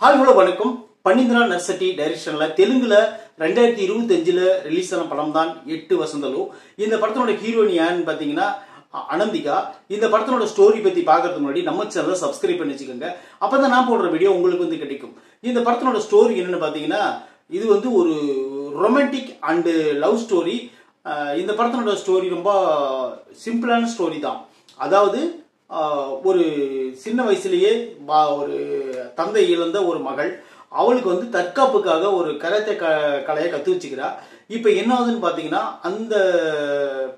Hi hello வணக்கம். பன்னிந்திரா நர்சட்டி டைரக்ஷன்ல தெலுங்குல 2025ல ரிலீஸ் ஆன படம் தான் 8 வசந்தலு. இந்த படத்தோட ஹீரோயின் யாருன்னு பாத்தீங்கன்னா அனந்திகா. இந்த படத்தோட ஸ்டோரி பத்தி பாக்குறதுக்கு முன்னாடி நம்ம சேனலை சப்ஸ்கிரைப் பண்ணி வச்சுக்கோங்க. அப்பதான் நான் போடுற வீடியோ உங்களுக்கு வந்து கிடைக்கும். இந்த படத்தோட ஸ்டோரி என்னன்னு பாத்தீங்கன்னா இது வந்து ஒரு ரொமான்டிக் அண்ட் லவ் ஸ்டோரி. இந்த படத்தோட ஸ்டோரி ரொம்ப சிம்பிளான ஸ்டோரி தான். அதாவது ஒரு சின்ன வயசுலயே ஒரு தந்தை இழந்த ஒரு மகள், அவளுக்கு வந்து தற்காப்புக்காக ஒரு கராத்தே கலையை கத்து வச்சுக்கிறா. இப்ப என்ன ஆகுதுன்னு பாத்தீங்கன்னா அந்த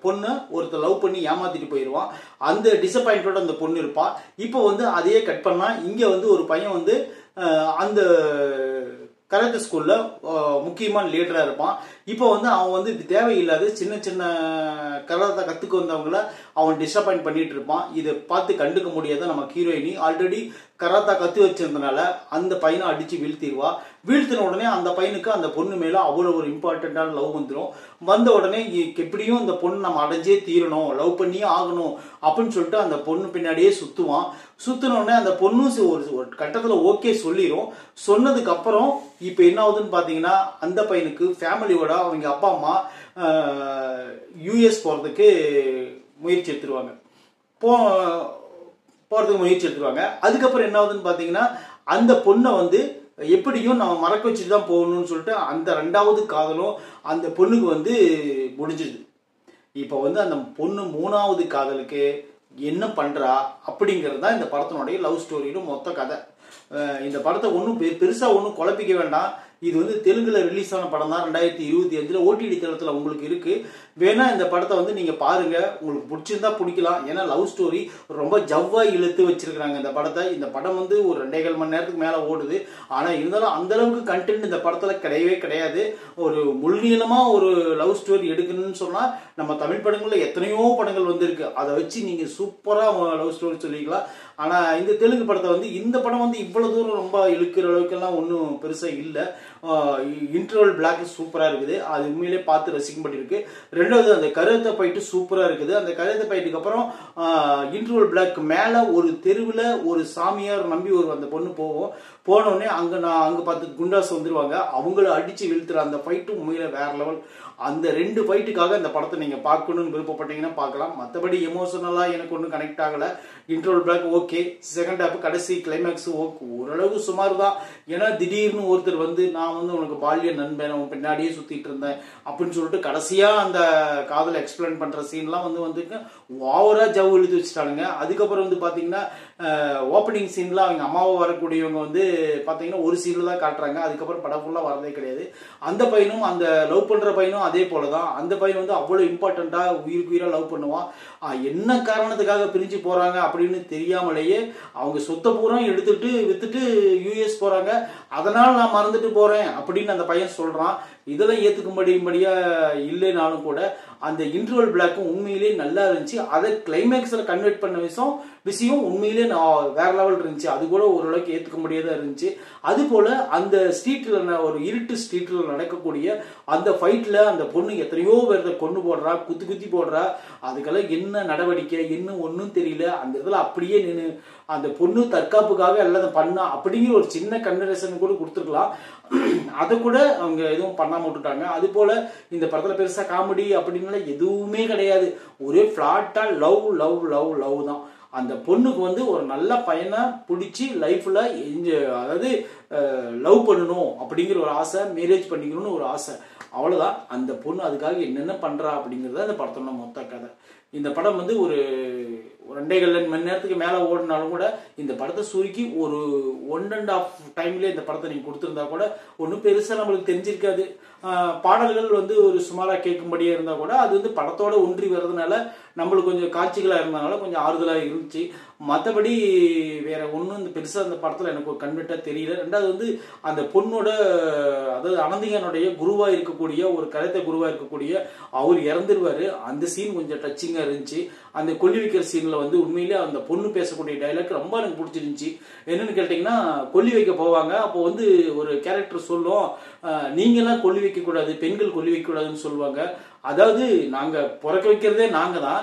பொண்ணு ஒருத்தர் லவ் பண்ணி ஏமாத்திட்டு போயிடுவான். அந்த டிசப்பாயிண்டோட அந்த பொண்ணு இருப்பா. இப்ப வந்து அதையே கட் பண்ணா இங்க வந்து ஒரு பையன் வந்து அந்த கராத்தே ஸ்கூல்ல முக்கியமான லீடரா இருப்பான். இப்போ வந்து அவன் வந்து தேவையில்லாத சின்ன சின்ன கராத்தே கத்துக்க வந்தவங்கள அவன் டிசப்பாயிண்ட் பண்ணிட்டு இருப்பான். இதை பார்த்து கண்டுக்க முடியாத நம்ம ஹீரோயினி ஆல்ரெடி கராத்தா கத்து வச்சிருந்தனால அந்த பையனை அடிச்சு வீழ்த்திடுவா. வீழ்த்தின உடனே அந்த பையனுக்கு அந்த பொண்ணு மேல அவ்வளவு ஒரு இம்பார்ட்டன்டான லவ் வந்துடும். வந்த உடனே எப்படியும் அந்த பொண்ணு நம்ம அடைஞ்சே தீரணும், லவ் பண்ணியே ஆகணும் அப்படின்னு சொல்லிட்டு அந்த பொண்ணு பின்னாடியே சுத்துவான். சுத்தின உடனே அந்த பொண்ணு ஒரு கட்டத்துல ஓகே சொல்லிடும். சொன்னதுக்கு அப்புறம் இப்ப என்ன ஆகுதுன்னு பாத்தீங்கன்னா அந்த பையனுக்கு ஃபேமிலியோட அவங்க அப்பா அம்மா யூஎஸ் போறதுக்கு முயற்சி எடுத்துருவாங்க. அதுக்கப்புறம் என்ன ஆகுதுன்னு பாத்தீங்கன்னா அந்த பொண்ணை வந்து எப்படியும் நம்ம மறக்க வச்சுட்டு தான் போகணும்னு சொல்லிட்டு அந்த 2வது காதலும் அந்த பொண்ணுக்கு வந்து முடிஞ்சிடுது. இப்ப வந்து அந்த பொண்ணு 3வது காதலுக்கு என்ன பண்றா அப்படிங்கிறது தான் இந்த படத்தினுடைய லவ் ஸ்டோரியோட மொத்த கதை. இந்த படத்தை ஒன்றும் பெருசா ஒன்றும் குழப்பிக்க வேண்டாம். இது வந்து தெலுங்குல ரிலீஸ் ஆன படம் தான். 2025ல ஓடிடி தளத்துல உங்களுக்கு இருக்கு. வேணா இந்த படத்தை வந்து நீங்க பாருங்க, உங்களுக்கு பிடிச்சிருந்தா பிடிக்கலாம். ஏன்னா லவ் ஸ்டோரி ரொம்ப ஜவ்வா இழுத்து வச்சிருக்காங்க இந்த படத்தை. இந்த படம் வந்து ஒரு 2.25 மணி நேரத்துக்கு மேல ஓடுது. ஆனா இருந்தாலும் அந்த அளவுக்கு கண்டென்ட் இந்த படத்துல கிடையவே கிடையாது. ஒரு முழுநீளமா ஒரு லவ் ஸ்டோரி எடுக்கணும்னு சொன்னா நம்ம தமிழ் படங்கள்ல எத்தனையோ படங்கள் வந்திருக்கு. அதை வச்சு நீங்க சூப்பரா லவ் ஸ்டோரி சொல்லிக்கலாம். ஆனா இந்த தெலுங்கு படத்தை வந்து இந்த படம் வந்து இவ்வளவு தூரம் ரொம்ப இழுக்கிற அளவுக்கு எல்லாம் ஒன்றும் பெருசா இல்லை. இன்டர்வல் பிளாக் சூப்பரா இருக்குது. அது உண்மையிலே பார்த்து ரசிக்கும்படி இருக்கு. 2வது அந்த கராத்தே ஃபைட் சூப்பரா இருக்குது. அந்த கராத்தே ஃபைட்டுக்கு அப்புறம் இன்டர்வல் பிளாக் மேல ஒரு தெருவுல ஒரு சாமியார் நம்பி அந்த பொண்ணு போனோடனே அங்க பார்த்து குண்டாஸ் வந்துருவாங்க. அவங்கள அடிச்சு வீழ்த்துற அந்த ஃபைட்டு உண்மையில வேற லெவல். அந்த 2 ஃபைட்டுக்காக இந்த படத்தை நீங்க பார்க்கணும்னு விருப்பப்பட்டீங்கன்னா பார்க்கலாம். மற்றபடி எமோஷனலா எனக்கு ஒன்றும் கனெக்ட் ஆகல. Interval black okay, second half கடைசி கிளைமேக்ஸ் ஓகே, ஓரளவு சுமார் தான். ஏன்னா திடீர்னு ஒருத்தர் வந்து நான் வந்து உனக்கு பால்ய நண்பன், உன் பின்னாடியே சுத்திட்டு இருந்தேன் அப்படின்னு சொல்லிட்டு கடைசியா அந்த காதலை எக்ஸ்பிளைன் பண்ற சீன்லாம் வந்து ஓவரா ஜவு இழுத்து வச்சுட்டானுங்க. அதுக்கப்புறம் வந்து பாத்தீங்கன்னா ஓப்பனிங் சீன்ல அவங்க அம்மாவை வரக்கூடியவங்க வந்து பாத்தீங்கன்னா ஒரு சீன்ல தான் காட்டுறாங்க. அதுக்கப்புறம் படம் ஃபுல்லா வரதே கிடையாது. அந்த பையனும் அந்த லவ் பண்ற பையனும் அதே போலதான். அந்த பையன் வந்து அவ்வளவு இம்பார்ட்டண்டா உயிருக்கு உயிரா லவ் பண்ணுவான். என்ன காரணத்துக்காக பிரிஞ்சு போறாங்க அப்படின்னு தெரியாமலேயே அவங்க சொத்தை பூரா எடுத்துட்டு வித்துட்டு யூஎஸ் போறாங்க. அதனால நான் மறந்துட்டு போறேன் அப்படின்னு அந்த பையன் சொல்றான். இதெல்லாம் ஏத்துக்கும்படியா இல்லைனாலும் கூட அந்த இன்டர்வல் பிளாக்கும் உண்மையிலேயே நல்லா இருந்துச்சு. அதை கிளைமேக்ஸ்ல கன்வெர்ட் பண்ண விஷயம் உண்மையிலேயே வேற லெவல் இருந்துச்சு. அது கூட ஓரளவுக்கு ஏத்துக்க முடியாதா இருந்துச்சு. அது போல அந்த ஸ்ட்ரீட்ல ஒரு இருட்டு ஸ்ட்ரீட்ல நடக்கக்கூடிய அந்த ஃபைட்ல அந்த பொண்ணு எத்தனையோ பேர் கொண்டு போடுறா, குத்தி போடுறா. அதுக்கெல்லாம் என்ன நடவடிக்கை என்ன ஒன்னும் தெரியல. அந்த இடத்துல அப்படியே நின்று அந்த பொண்ணு தற்காப்புக்காக எல்லாம் பண்ணா அப்படிங்கிற ஒரு சின்ன கன்வர்சேஷன் கூட கொடுத்துருக்கலாம். அதை கூட அவங்க எதுவும் பண்ணாம விட்டுட்டாங்க. அது போல இந்த படத்துல பெருசா காமெடி அப்படின்னு எதுவுமே கிடையாது. ஒரே பிளாட்டா லவ் லவ் லவ் லவ் தான். அந்த பொண்ணுக்கு வந்து ஒரு நல்ல பையனை பிடிச்சி லைஃப்ல அதாவது லவ் பண்ணணும் அப்படிங்கிற ஒரு ஆசை, மேரேஜ் பண்ணிக்கணும்னு ஒரு ஆசை, அவ்வளவுதான். அந்த பொண்ணு அதுக்காக என்னென்ன பண்றா அப்படிங்கறத அந்த படத்தோட மொத்த கதை. இந்த படம் வந்து ஒரு 2.5 மணி நேரத்துக்கு மேல ஓடினாலும் கூட இந்த படத்தை சுருக்கி ஒரு 1.5 டைம்ல இந்த படத்தை நீங்க கொடுத்திருந்தா கூட ஒன்னும் பெருசா நம்மளுக்கு தெரிஞ்சிருக்காது. பாடல்கள் வந்து ஒரு சுமாரா கேட்கும்படியா இருந்தா கூட அது வந்து படத்தோட ஒன்றி வர்றதுனால நம்மளுக்கு கொஞ்சம் காட்சிகளா இருந்ததுனால கொஞ்சம் ஆறுதலா இருந்துச்சு. மற்றபடி வேற ஒன்றும் இந்த பெருசா அந்த படத்துல எனக்கு ஒரு கன்வெர்ட்டா தெரியல. 2வது வந்து அந்த பொண்ணோட அதாவது அனந்திகனுடைய குருவா இருக்கக்கூடிய ஒரு கராத்தே குருவா இருக்கக்கூடிய அவர் இறந்துருவாரு. அந்த சீன் கொஞ்சம் டச்சிங்கா இருந்துச்சு. அந்த கொல்லி வைக்கிற சீன்ல வந்து உண்மையிலே அந்த பொண்ணு பேசக்கூடிய டைலாக் ரொம்ப எனக்கு பிடிச்சிருந்துச்சு. என்னன்னு கேட்டீங்கன்னா கொல்லி வைக்க போவாங்க. அப்போ வந்து ஒரு கேரக்டர் சொல்லும், நீங்க எல்லாம் கொல்லி வைக்க கூடாது, பெண்கள் கொல்லி வைக்க கூடாதுன்னு சொல்லுவாங்க. அதாவது நாங்க பிறக்க வைக்கிறதே நாங்க தான்,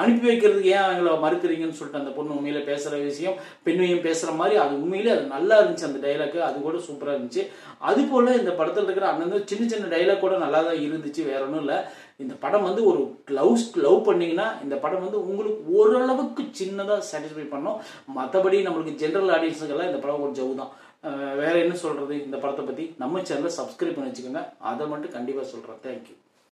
அனுப்பி வைக்கிறதுக்கு ஏன் அவங்கள மறுக்கிறீங்கன்னு சொல்லிட்டு அந்த பொண்ணு உண்மையில பேசுகிற விஷயம் பெண்ணையும் பேசுகிற மாதிரி அது உண்மையிலே அது நல்லா இருந்துச்சு. அந்த டைலாக் அது கூட சூப்பராக இருந்துச்சு. அது போல் இந்த படத்தில் இருக்கிற அந்தந்த சின்ன சின்ன டைலாக் கூட நல்லா தான் இருந்துச்சு. வேற ஒன்றும் இல்லை. இந்த படம் வந்து ஒரு லவ் பண்ணிங்கன்னா இந்த படம் வந்து உங்களுக்கு ஓரளவுக்கு சின்னதாக சாட்டிஸ்ஃபை பண்ணும். மற்றபடி நம்மளுக்கு ஜென்ரல் ஆடியன்ஸுக்கெல்லாம் இந்த படம் ஒரு ஜவு தான். வேற என்ன சொல்கிறது இந்த படத்தை பற்றி? நம்ம சேனலை சப்ஸ்கிரைப் பண்ணி வச்சுக்கோங்க. அதை மட்டும் கண்டிப்பாக சொல்கிறேன். தேங்க்யூ.